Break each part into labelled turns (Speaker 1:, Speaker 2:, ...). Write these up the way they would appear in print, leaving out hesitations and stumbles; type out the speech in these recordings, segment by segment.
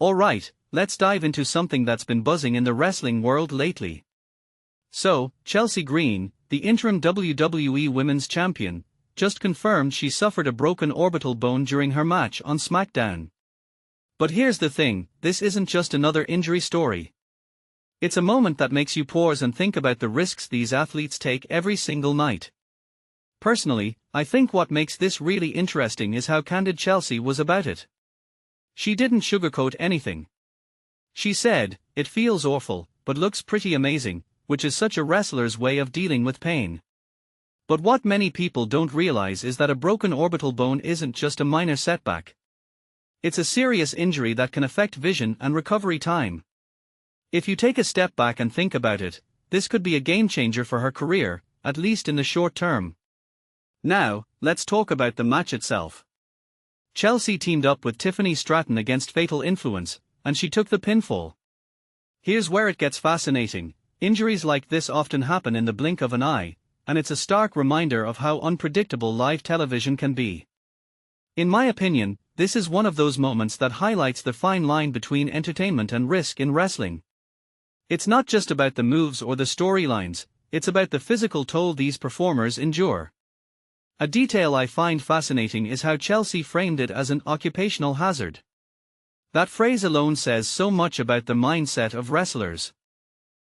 Speaker 1: Alright, let's dive into something that's been buzzing in the wrestling world lately. So, Chelsea Green, the interim WWE Women's Champion, just confirmed she suffered a broken orbital bone during her match on SmackDown. But here's the thing, this isn't just another injury story. It's a moment that makes you pause and think about the risks these athletes take every single night. Personally, I think what makes this really interesting is how candid Chelsea was about it. She didn't sugarcoat anything. She said, "It feels awful, but looks pretty amazing," which is such a wrestler's way of dealing with pain. But what many people don't realize is that a broken orbital bone isn't just a minor setback. It's a serious injury that can affect vision and recovery time. If you take a step back and think about it, this could be a game changer for her career, at least in the short term. Now, let's talk about the match itself. Chelsea teamed up with Tiffany Stratton against Fatal Influence, and she took the pinfall. Here's where it gets fascinating. Injuries like this often happen in the blink of an eye, and it's a stark reminder of how unpredictable live television can be. In my opinion, this is one of those moments that highlights the fine line between entertainment and risk in wrestling. It's not just about the moves or the storylines, it's about the physical toll these performers endure. A detail I find fascinating is how Chelsea framed it as an occupational hazard. That phrase alone says so much about the mindset of wrestlers.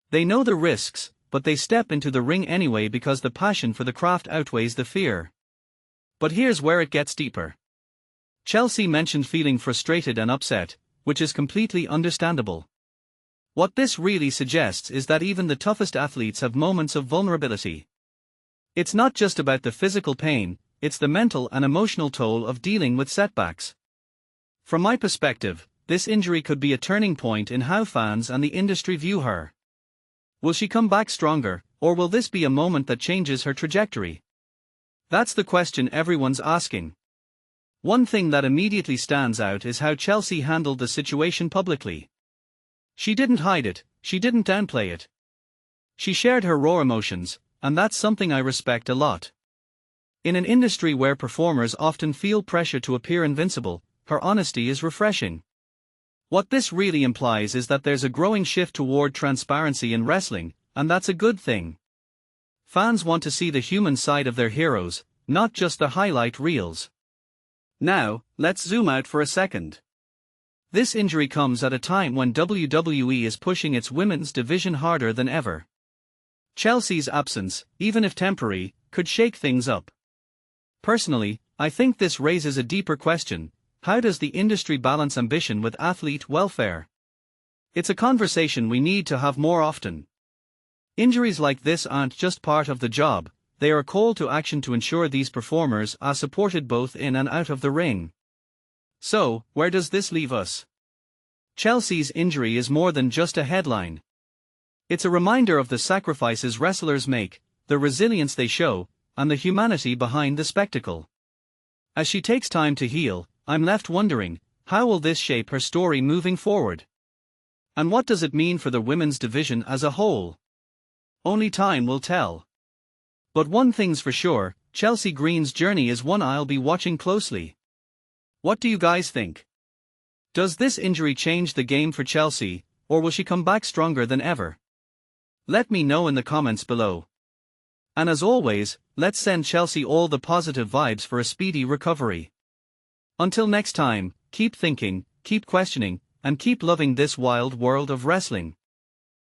Speaker 1: They know the risks, but they step into the ring anyway because the passion for the craft outweighs the fear. But here's where it gets deeper. Chelsea mentioned feeling frustrated and upset, which is completely understandable. What this really suggests is that even the toughest athletes have moments of vulnerability. It's not just about the physical pain, it's the mental and emotional toll of dealing with setbacks. From my perspective, this injury could be a turning point in how fans and the industry view her. Will she come back stronger, or will this be a moment that changes her trajectory? That's the question everyone's asking. One thing that immediately stands out is how Chelsea handled the situation publicly. She didn't hide it, she didn't downplay it. She shared her raw emotions, and that's something I respect a lot. In an industry where performers often feel pressure to appear invincible, her honesty is refreshing. What this really implies is that there's a growing shift toward transparency in wrestling, and that's a good thing. Fans want to see the human side of their heroes, not just the highlight reels. Now, let's zoom out for a second. This injury comes at a time when WWE is pushing its women's division harder than ever. Chelsea's absence, even if temporary, could shake things up. Personally, I think this raises a deeper question: how does the industry balance ambition with athlete welfare? It's a conversation we need to have more often. Injuries like this aren't just part of the job, they are a call to action to ensure these performers are supported both in and out of the ring. So, where does this leave us? Chelsea's injury is more than just a headline. It's a reminder of the sacrifices wrestlers make, the resilience they show, and the humanity behind the spectacle. As she takes time to heal, I'm left wondering, how will this shape her story moving forward? And what does it mean for the women's division as a whole? Only time will tell. But one thing's for sure, Chelsea Green's journey is one I'll be watching closely. What do you guys think? Does this injury change the game for Chelsea, or will she come back stronger than ever? Let me know in the comments below. And as always, let's send Chelsea all the positive vibes for a speedy recovery. Until next time, keep thinking, keep questioning, and keep loving this wild world of wrestling.